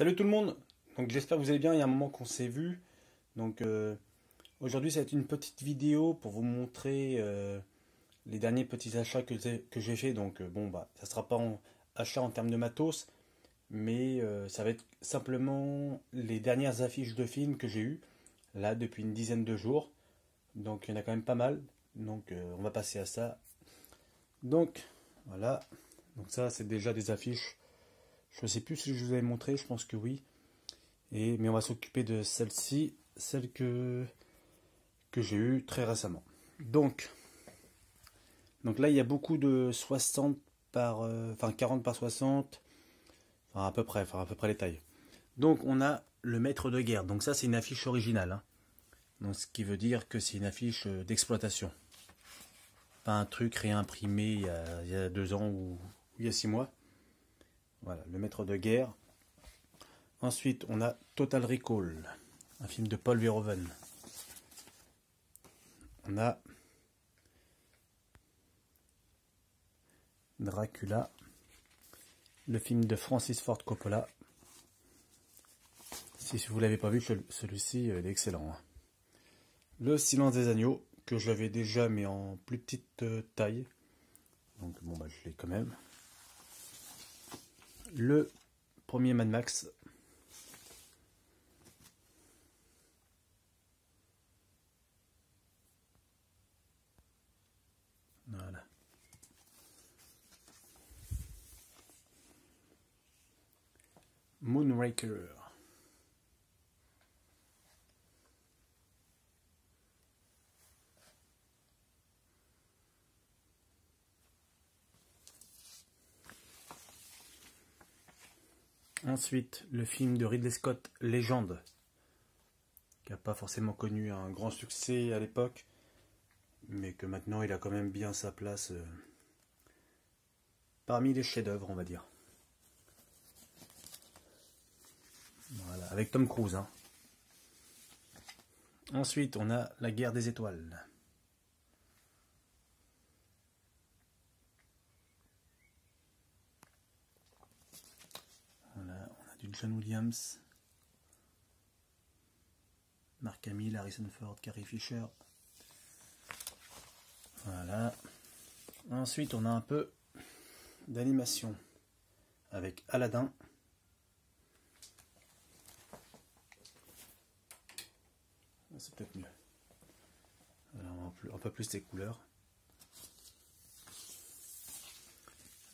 Salut tout le monde, donc j'espère que vous allez bien, il y a un moment qu'on s'est vu. Donc aujourd'hui ça va être une petite vidéo pour vous montrer les derniers petits achats que j'ai fait. Donc bon bah ça sera pas en achat en termes de matos, mais ça va être simplement les dernières affiches de films que j'ai eues là depuis une dizaine de jours. Donc il y en a quand même pas mal, donc on va passer à ça. Donc voilà, donc ça c'est déjà des affiches. Je ne sais plus si je vous avais montré, je pense que oui. Mais on va s'occuper de celle-ci, celle que j'ai eue très récemment. Donc là, il y a beaucoup de 60 par, enfin 40 par 60, enfin à peu près les tailles. Donc on a le maître de guerre. Donc ça, c'est une affiche originale, hein. Donc ce qui veut dire que c'est une affiche d'exploitation. Pas un truc réimprimé il y a 2 ans ou il y a 6 mois. Voilà, le maître de guerre. Ensuite, on a Total Recall, un film de Paul Verhoeven. On a Dracula, le film de Francis Ford Coppola. Si vous ne l'avez pas vu, celui-ci il est excellent. Le Silence des agneaux, que j'avais déjà mais en plus petite taille. Donc bon bah je l'ai quand même. Le premier Mad Max. Voilà. Moonraker. Ensuite, le film de Ridley Scott, Légende, qui n'a pas forcément connu un grand succès à l'époque, mais que maintenant il a quand même bien sa place parmi les chefs-d'œuvre, on va dire. Voilà, avec Tom Cruise, hein. Ensuite, on a La Guerre des Étoiles. Voilà, on a du John Williams, Mark Hamill, Harrison Ford, Carrie Fisher. Voilà. Ensuite, on a un peu d'animation avec Aladdin. C'est peut-être mieux. Alors, un peu plus les couleurs.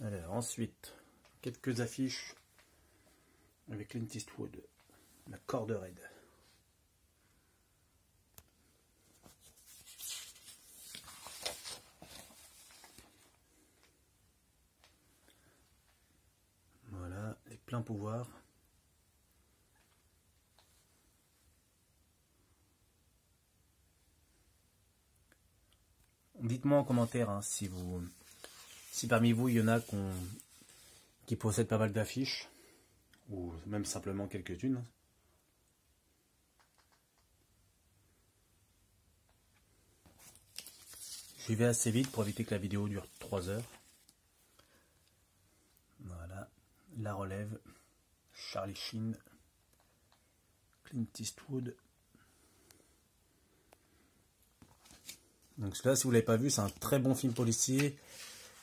Alors, ensuite, quelques affiches avec Clint Eastwood, La Corde raide. Voilà, les pleins pouvoirs. Dites-moi en commentaire hein, si parmi vous il y en a qui possèdent pas mal d'affiches ou même simplement quelques-unes. J'y vais assez vite pour éviter que la vidéo dure 3 heures. Voilà, La Relève, Charlie Sheen, Clint Eastwood. Donc celui-là, si vous ne l'avez pas vu, c'est un très bon film policier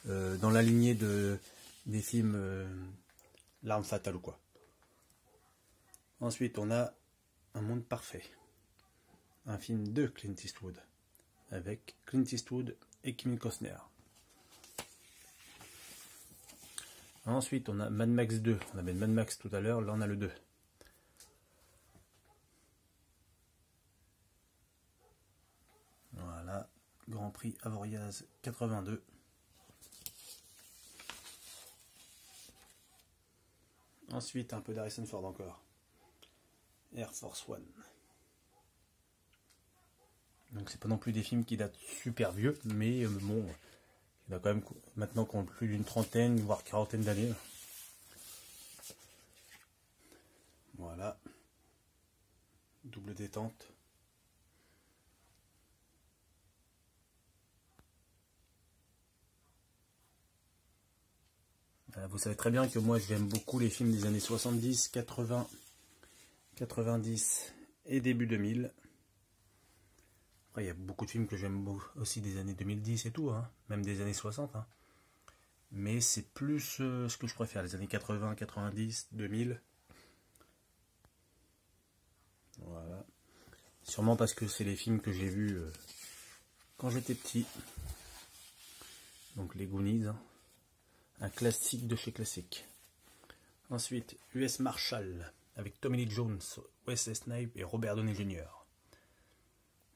dans la lignée des films L'Arme Fatale ou quoi. Ensuite, on a Un Monde Parfait, un film de Clint Eastwood avec Clint Eastwood et Kevin Costner. Ensuite, on a Mad Max 2. On avait Mad Max tout à l'heure, là on a le 2. Voilà, Grand Prix Avoriaz 82. Ensuite, un peu d'Harrison Ford encore. Air Force One. Donc c'est pas non plus des films qui datent super vieux, mais bon, il y en a quand même maintenant qu'on a plus d'une trentaine, voire quarantaine d'années. Voilà. Double détente. vous savez très bien que moi j'aime beaucoup les films des années 70, 80, 90 et début 2000. Après, il y a beaucoup de films que j'aime aussi des années 2010 et tout, hein, même des années 60. Hein. Mais c'est plus ce que je préfère, les années 80, 90, 2000. Voilà. Sûrement parce que c'est les films que j'ai vus quand j'étais petit. Donc les Goonies, hein. Un classique de chez classique. Ensuite, US Marshall, avec Tommy Lee Jones, Wesley Snipes et Robert Downey Jr.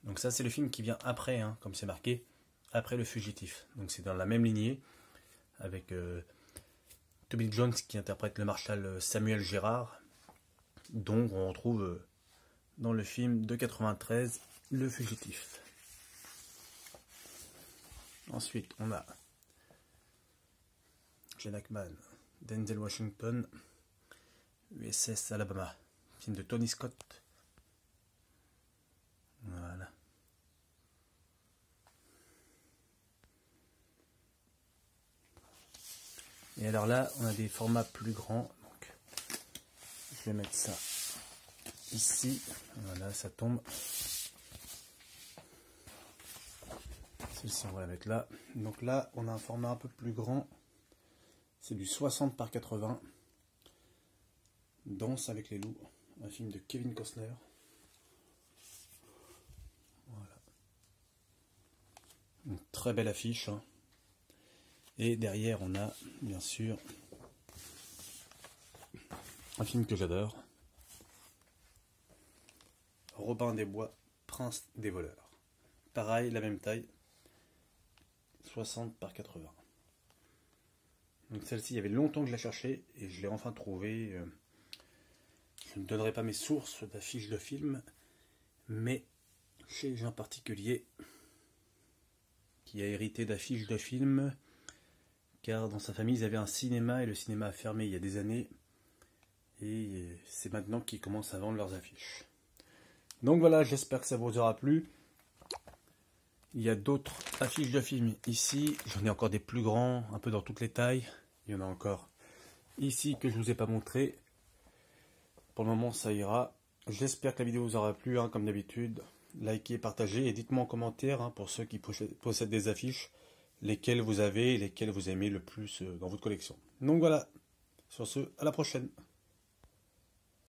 Donc ça c'est le film qui vient après, hein, comme c'est marqué, après Le Fugitif. Donc c'est dans la même lignée, avec Tommy Lee Jones qui interprète le marshal Samuel Gérard, dont on retrouve dans le film de 93, Le Fugitif. Ensuite, on a Gene Hackman, Denzel Washington, USS Alabama, film de Tony Scott. Voilà. Et alors là, on a des formats plus grands. Donc, je vais mettre ça ici. Voilà, ça tombe. Celle-ci, on va la mettre là. Donc là, on a un format un peu plus grand. C'est du 60 par 80. Danse avec les loups. Un film de Kevin Costner. Voilà. Une très belle affiche. Hein. Et derrière, on a, bien sûr, un film que j'adore. Robin des Bois, Prince des voleurs. Pareil, la même taille. 60 par 80. Donc celle-ci, il y avait longtemps que je la cherchais et je l'ai enfin trouvée. Je ne donnerai pas mes sources d'affiches de films, mais chez un particulier qui a hérité d'affiches de films, car dans sa famille, ils avaient un cinéma et le cinéma a fermé il y a des années. Et c'est maintenant qu'ils commencent à vendre leurs affiches. Donc voilà, j'espère que ça vous aura plu. Il y a d'autres affiches de films ici. J'en ai encore des plus grands, un peu dans toutes les tailles. Il y en a encore ici que je ne vous ai pas montré. Pour le moment, ça ira. J'espère que la vidéo vous aura plu, hein, comme d'habitude. Likez, partagez et dites-moi en commentaire, hein, pour ceux qui possèdent des affiches, lesquelles vous avez et lesquelles vous aimez le plus dans votre collection. Donc voilà, sur ce, à la prochaine.